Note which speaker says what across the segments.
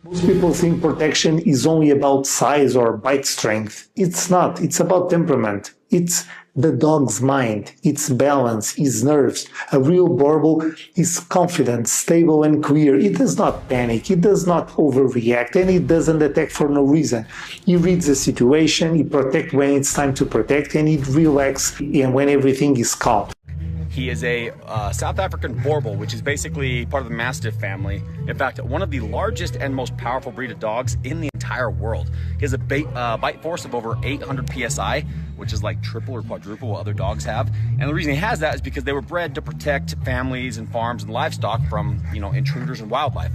Speaker 1: Most people think protection is only about size or bite strength. It's not. It's about temperament. It's the dog's mind, its balance, his nerves. A real Boerboel is confident, stable, and clear. It does not panic, it does not overreact, and it doesn't attack for no reason. He reads the situation, he protects when it's time to protect, and he relaxes when everything is calm.
Speaker 2: He is a South African Boerboel, which is basically part of the Mastiff family. In fact, one of the largest and most powerful breed of dogs in the entire world. He has a bite force of over 800 psi, which is like triple or quadruple what other dogs have. And the reason he has that is because they were bred to protect families and farms and livestock from, intruders and wildlife.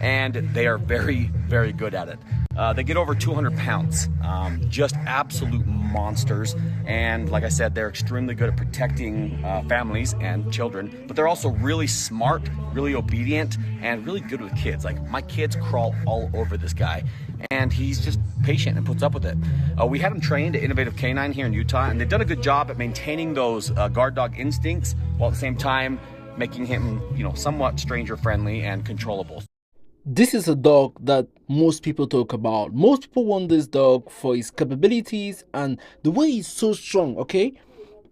Speaker 2: And they are very, very good at it. They get over 200 pounds, just absolute monsters. And like I said, they're extremely good at protecting families and children, but they're also really smart, really obedient, and really good with kids. Like my kids crawl all over this guy, and he's just patient and puts up with it. We had him trained at Innovative Canine here in Utah, and they've done a good job at maintaining those guard dog instincts while at the same time making him, somewhat stranger friendly and controllable.
Speaker 3: This is a dog that most people talk about. Most people want this dog for his capabilities and the way he's so strong, okay?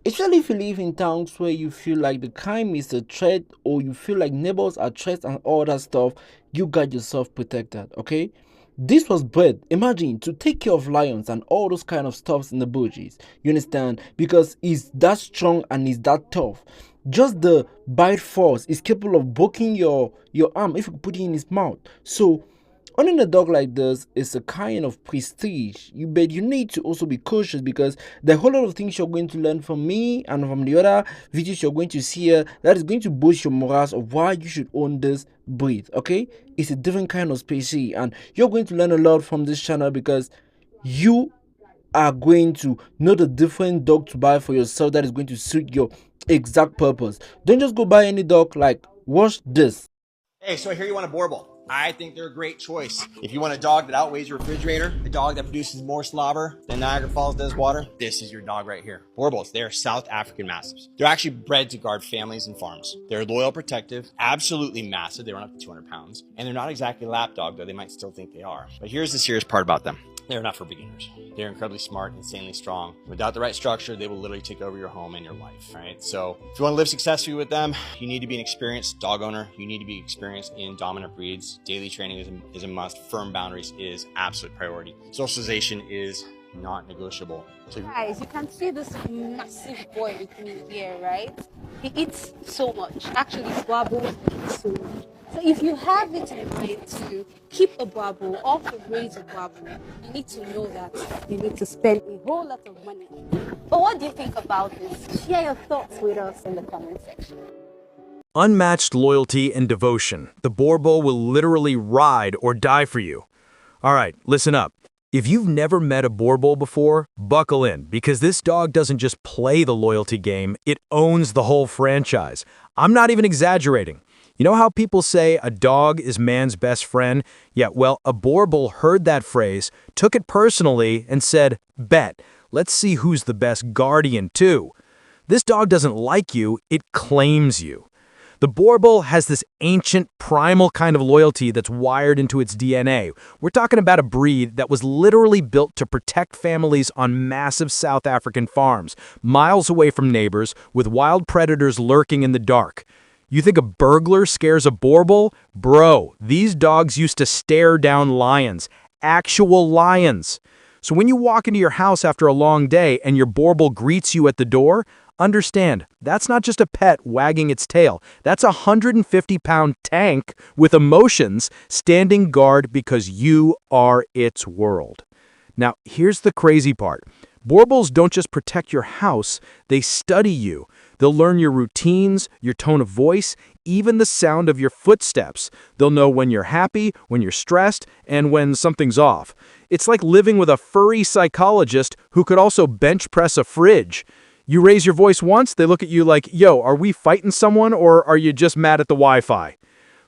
Speaker 3: Especially if you live in towns where you feel like the crime is a threat or you feel like neighbors are threats and all that stuff, you got yourself protected, okay? This was bred, imagine, to take care of lions and all those kind of stuffs in the bushes. You understand? Because he's that strong and he's that tough. Just the bite force is capable of breaking your arm if you put it in his mouth. So owning a dog like this is a kind of prestige. But you need to also be cautious because there are a whole lot of things you're going to learn from me and from the other videos you're going to see here that is going to boost your morale of why you should own this breed. Okay, it's a different kind of species and you're going to learn a lot from this channel because you are going to know the different dog to buy for yourself that is going to suit your exact purpose. Don't just go buy any dog. Like, watch this.
Speaker 4: Hey, so I hear you want a Boerboel. I think they're a great choice. If you want a dog that outweighs your refrigerator, a dog that produces more slobber than Niagara Falls does water, this is your dog right here. Boerboels, they're South African Mastiffs. They're actually bred to guard families and farms. They're loyal, protective, absolutely massive. They run up to 200 pounds. And they're not exactly a lap dog, though they might still think they are. But here's the serious part about them. They're not for beginners. They're incredibly smart, insanely strong. Without the right structure, they will literally take over your home and your life, right? So if you want to live successfully with them, you need to be an experienced dog owner. You need to be experienced in dominant breeds. Daily training is a must. Firm boundaries is absolute priority. Socialization is not negotiable. So
Speaker 5: guys, you can see this massive boy with me here, right? He eats so much. Actually, Boerboels eat so much. So if you have it in mind to keep a Boerboel off the breeds of Boerboel, you need to know that you need to spend a whole lot of money. But what do you think about this? Share your thoughts with us in the comment section.
Speaker 6: Unmatched loyalty and devotion. The Boerboel will literally ride or die for you. All right, listen up. If you've never met a Boerboel before, buckle in, because this dog doesn't just play the loyalty game, it owns the whole franchise. I'm not even exaggerating. You know how people say a dog is man's best friend? Yeah, well, a Boerboel heard that phrase, took it personally, and said, bet, let's see who's the best guardian too. This dog doesn't like you, it claims you. The Boerboel has this ancient, primal kind of loyalty that's wired into its DNA. We're talking about a breed that was literally built to protect families on massive South African farms, miles away from neighbors, with wild predators lurking in the dark. You think a burglar scares a Boerboel? Bro, these dogs used to stare down lions. Actual lions. So when you walk into your house after a long day and your Boerboel greets you at the door, understand, that's not just a pet wagging its tail. That's a 150-pound tank with emotions standing guard because you are its world. Now, here's the crazy part. Boerboels don't just protect your house, they study you. They'll learn your routines, your tone of voice, even the sound of your footsteps. They'll know when you're happy, when you're stressed, and when something's off. It's like living with a furry psychologist who could also bench press a fridge. You raise your voice once, they look at you like, yo, are we fighting someone or are you just mad at the Wi-Fi?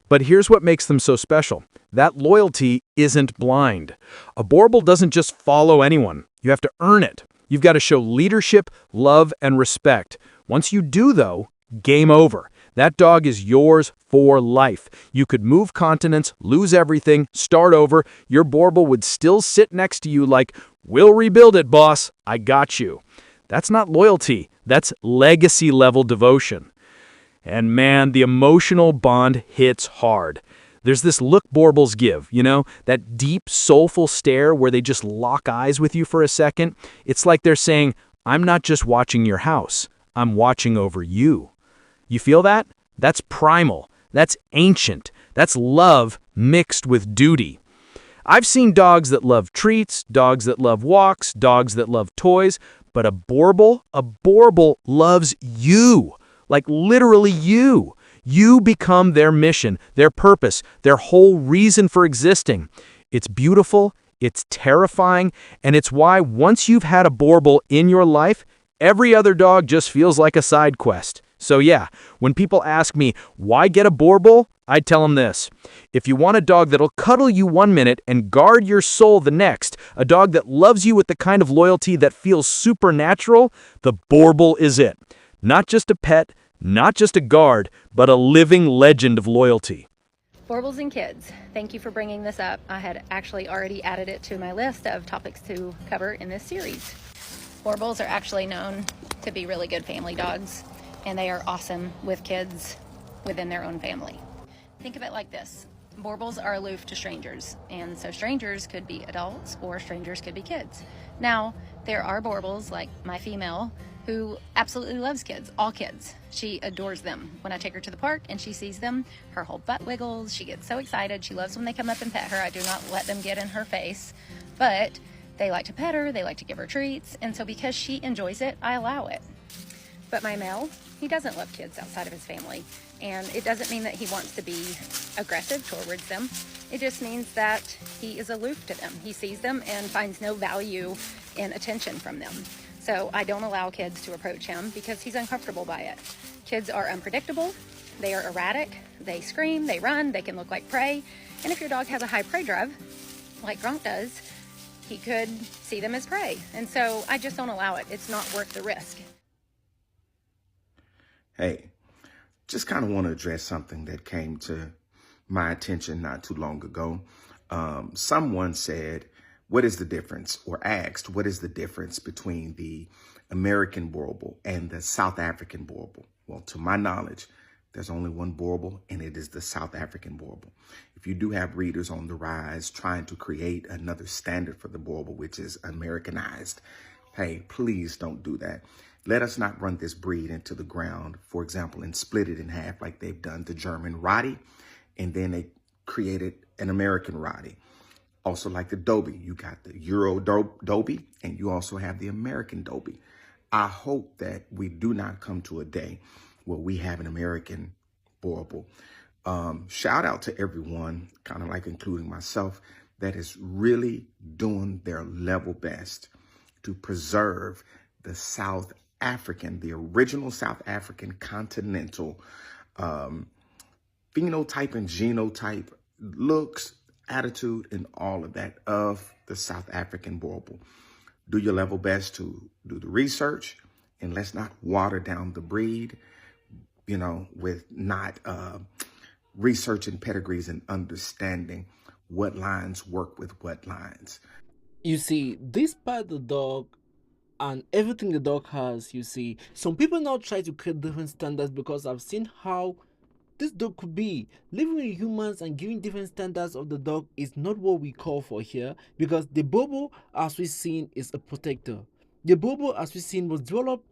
Speaker 6: But here's what makes them so special. That loyalty isn't blind. A Boerboel doesn't just follow anyone. You have to earn it. You've got to show leadership, love, and respect. Once you do, though, game over. that dog is yours for life. You could move continents, lose everything, start over. Your Boerboel would still sit next to you like, "We'll rebuild it, boss. I got you." That's not loyalty. That's legacy-level devotion. And man, the emotional bond hits hard. There's this look Boerboels give, that deep, soulful stare where they just lock eyes with you for a second. It's like they're saying, "I'm not just watching your house, I'm watching over you." You feel that? That's primal. That's ancient. That's love mixed with duty. I've seen dogs that love treats, dogs that love walks, dogs that love toys, but a Boerboel loves you. Like literally you. You become their mission, their purpose, their whole reason for existing. It's beautiful, it's terrifying, and it's why once you've had a Boerboel in your life, every other dog just feels like a side quest. So yeah, when people ask me, why get a Boerboel? I tell them this. If you want a dog that'll cuddle you 1 minute and guard your soul the next, a dog that loves you with the kind of loyalty that feels supernatural, the Boerboel is it. Not just a pet, not just a guard, but a living legend of loyalty.
Speaker 7: Boerboels and kids, thank you for bringing this up. I had actually already added it to my list of topics to cover in this series. Boerboels are actually known to be really good family dogs, and they are awesome with kids within their own family. Think of it like this. Boerboels are aloof to strangers, and so strangers could be adults or strangers could be kids. Now, there are Boerboels, like my female, who absolutely loves kids, all kids. She adores them. When I take her to the park and she sees them, her whole butt wiggles. She gets so excited. She loves when they come up and pet her. I do not let them get in her face, but they like to pet her. They like to give her treats. And so because she enjoys it, I allow it. But my male, he doesn't love kids outside of his family. And it doesn't mean that he wants to be aggressive towards them. It just means that he is aloof to them. He sees them and finds no value in attention from them. So I don't allow kids to approach him because he's uncomfortable by it. Kids are unpredictable, they are erratic, they scream, they run, they can look like prey. And if your dog has a high prey drive, like Gronk does, he could see them as prey. And so I just don't allow it. It's not worth the risk.
Speaker 8: Hey, just kind of want to address something that came to my attention not too long ago. Someone said, what is the difference, or asked, what is the difference between the American Boerboel and the South African Boerboel? Well, to my knowledge, there's only one Boerboel, and it is the South African Boerboel. If you do have readers on the rise trying to create another standard for the Boerboel, which is Americanized, hey, please don't do that. Let us not run this breed into the ground, for example, and split it in half like they've done the German Rottie, and then they created an American Rottie. Also like the Dobie, you got the Euro Dobie, and you also have the American Dobie. I hope that we do not come to a day where we have an American Boerboel. Shout out to everyone, kind of like including myself, that is really doing their level best to preserve the South African, the original South African continental phenotype and genotype looks, attitude, and all of that of the South African Boerboel. Do your level best to do the research, and let's not water down the breed, with not researching pedigrees and understanding what lines work with what lines.
Speaker 3: You see, despite the dog and everything the dog has, you see, some people now try to create different standards because I've seen how this dog could be. Living with humans and giving different standards of the dog is not what we call for here, because the Boerboel, as we've seen, is a protector. The Boerboel, as we've seen, was developed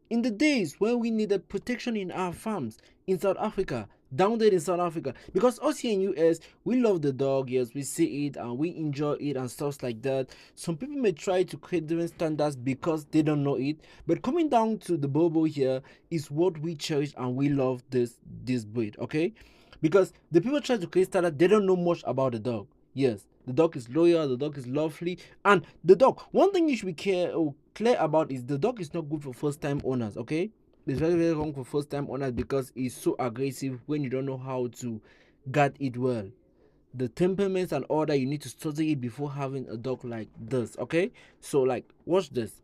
Speaker 3: in the days when we needed protection in our farms in South Africa, down there in South Africa, because us here in US, we love the dog, yes, we see it and we enjoy it and stuff like that. Some people may try to create different standards because they don't know it, but coming down to the Boerboel here is what we cherish and we love this breed, okay? Because the people try to create standards, they don't know much about the dog. Yes, the dog is loyal, the dog is lovely, and the dog, one thing you should be clear about is the dog is not good for first-time owners, okay? It's very, very wrong for first-time owners because it's so aggressive when you don't know how to guard it well. The temperaments and all that, you need to study it before having a dog like this, okay? So, watch this.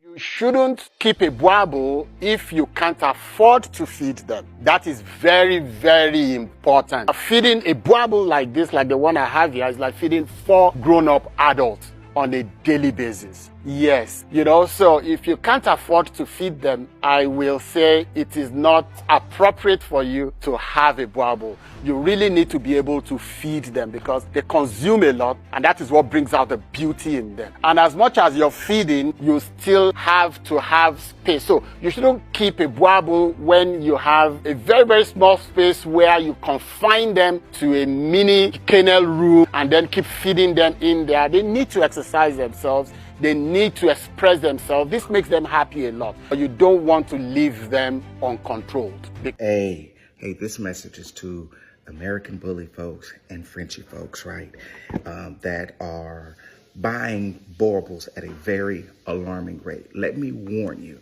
Speaker 9: You shouldn't keep a Boerboel if you can't afford to feed them. That is very, very important. Feeding a Boerboel like this, like the one I have here, is like feeding 4 grown-up adults on a daily basis. Yes, so if you can't afford to feed them, I will say it is not appropriate for you to have a Boerboel. You really need to be able to feed them because they consume a lot, and that is what brings out the beauty in them. And as much as you're feeding, you still have to have space. So you shouldn't keep a Boerboel when you have a very, very small space where you confine them to a mini kennel room and then keep feeding them in there. They need to exercise themselves. They need to express themselves. This makes them happy a lot. You don't want to leave them uncontrolled.
Speaker 8: Hey, this message is to American bully folks and Frenchy folks, right? That are buying Boerboels at a very alarming rate. Let me warn you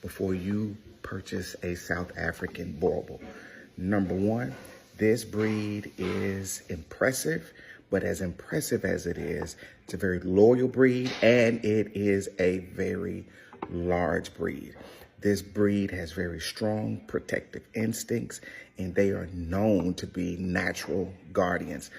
Speaker 8: before you purchase a South African Boerboel. Number one, this breed is impressive. But as impressive as it is, it's a very loyal breed and it is a very large breed. This breed has very strong protective instincts and they are known to be natural guardians,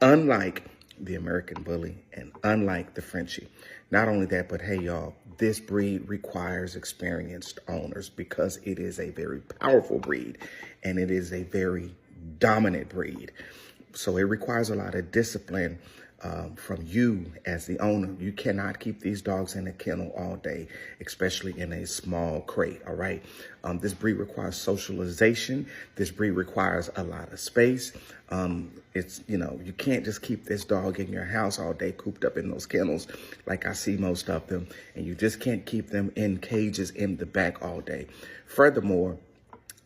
Speaker 8: unlike the American Bully and unlike the Frenchie. Not only that, but hey, y'all, this breed requires experienced owners because it is a very powerful breed and it is a very dominant breed. So it requires a lot of discipline from you as the owner. You cannot keep these dogs in a kennel all day, especially in a small crate, all right? This breed requires socialization. This breed requires a lot of space. You can't just keep this dog in your house all day cooped up in those kennels like I see most of them. And you just can't keep them in cages in the back all day. Furthermore,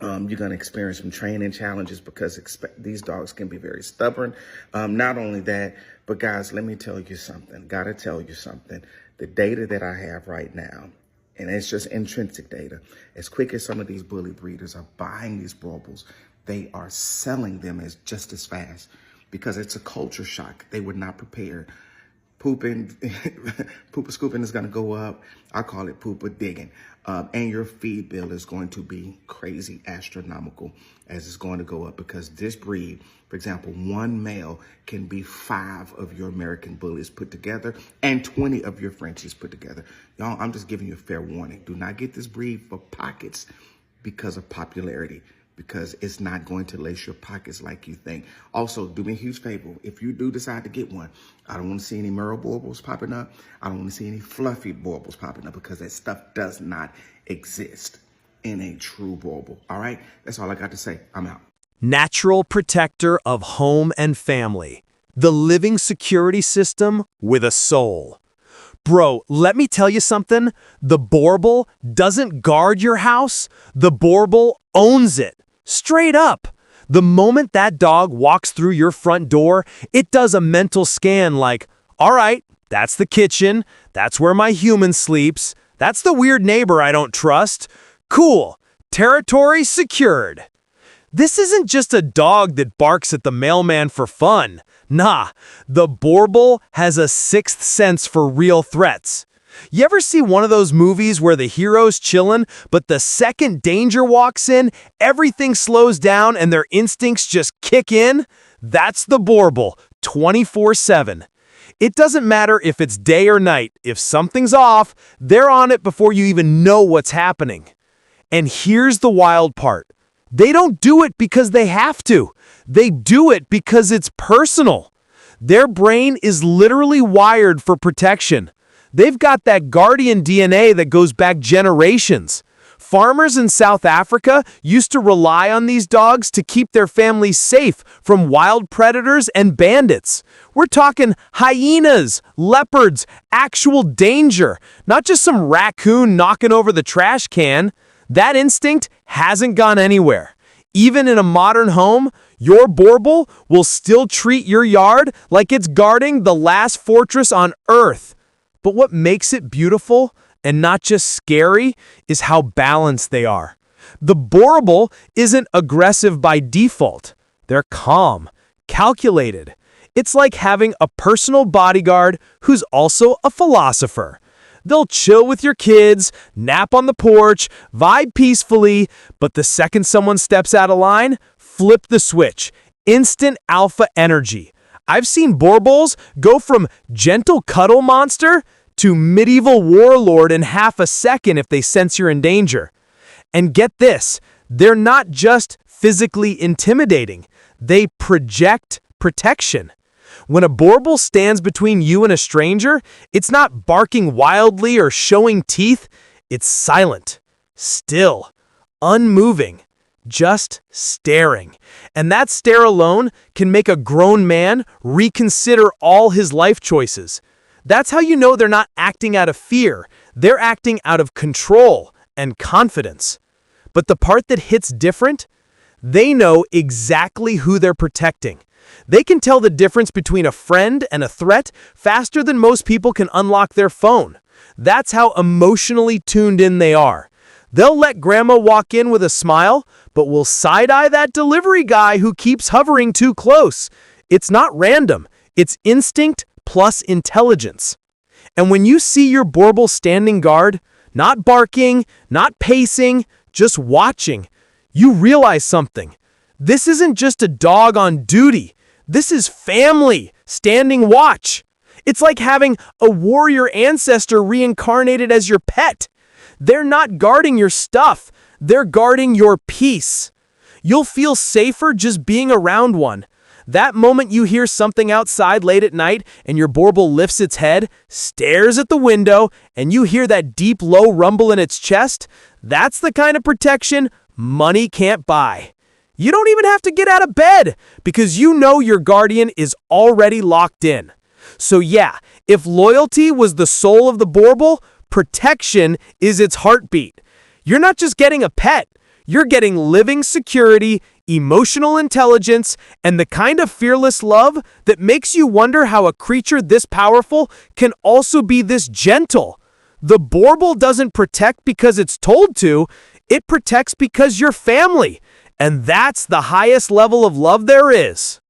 Speaker 8: you're going to experience some training challenges because these dogs can be very stubborn. Not only that, but guys, let me tell you something. Got to tell you something. The data that I have right now, and it's just intrinsic data, as quick as some of these bully breeders are buying these Boerboels, they are selling them as just as fast because it's a culture shock. They were not prepared. Poopa scooping is going to go up. I call it poopa digging. And your feed bill is going to be crazy astronomical as it's going to go up because this breed, for example, one male can be 5 of your American bullies put together and 20 of your Frenchies put together. Y'all, I'm just giving you a fair warning. Do not get this breed for pockets because of popularity, because it's not going to lace your pockets like you think. Also, do me a huge favor. If you do decide to get one, I don't want to see any Merle Boerboels popping up. I don't want to see any fluffy Boerboels popping up because that stuff does not exist in a true Boerboel. All right? That's all I got to say. I'm out.
Speaker 6: Natural protector of home and family. The living security system with a soul. Bro, let me tell you something. The Boerboel doesn't guard your house. The Boerboel owns it. Straight up. The moment that dog walks through your front door, it does a mental scan like, all right, that's the kitchen. That's where my human sleeps. That's the weird neighbor I don't trust. Cool. Territory secured. This isn't just a dog that barks at the mailman for fun. Nah, the Boerboel has a sixth sense for real threats. You ever see one of those movies where the hero's chillin', but the second danger walks in, everything slows down and their instincts just kick in? That's the Boerboel, 24/7. It doesn't matter if it's day or night. If something's off, they're on it before you even know what's happening. And here's the wild part. They don't do it because they have to. They do it because it's personal. Their brain is literally wired for protection. They've got that guardian DNA that goes back generations. Farmers in South Africa used to rely on these dogs to keep their families safe from wild predators and bandits. We're talking hyenas, leopards, actual danger, not just some raccoon knocking over the trash can. That instinct hasn't gone anywhere. Even in a modern home, your Boerboel will still treat your yard like it's guarding the last fortress on Earth. But what makes it beautiful and not just scary is how balanced they are. The Boerboel isn't aggressive by default. They're calm, calculated. It's like having a personal bodyguard who's also a philosopher. They'll chill with your kids, nap on the porch, vibe peacefully, but the second someone steps out of line, flip the switch. Instant alpha energy. I've seen Boerboels go from gentle cuddle monster to medieval warlord in half a second if they sense you're in danger. And get this, they're not just physically intimidating, they project protection. When a Boerboel stands between you and a stranger, it's not barking wildly or showing teeth. It's silent, still, unmoving, just staring. And that stare alone can make a grown man reconsider all his life choices. That's how you know they're not acting out of fear. They're acting out of control and confidence. But the part that hits different, they know exactly who they're protecting. They can tell the difference between a friend and a threat faster than most people can unlock their phone. That's how emotionally tuned in they are. They'll let grandma walk in with a smile, but will side-eye that delivery guy who keeps hovering too close. It's not random. It's instinct plus intelligence. And when you see your Boerboel standing guard, not barking, not pacing, just watching, you realize something. This isn't just a dog on duty. This is family standing watch. It's like having a warrior ancestor reincarnated as your pet. They're not guarding your stuff. They're guarding your peace. You'll feel safer just being around one. That moment you hear something outside late at night and your Boerboel lifts its head, stares at the window, and you hear that deep, low rumble in its chest, that's the kind of protection money can't buy. You don't even have to get out of bed because you know your guardian is already locked in. So yeah, if loyalty was the soul of the Boerboel, protection is its heartbeat. You're not just getting a pet, you're getting living security, emotional intelligence, and the kind of fearless love that makes you wonder how a creature this powerful can also be this gentle. The Boerboel doesn't protect because it's told to, it protects because you're family. And that's the highest level of love there is.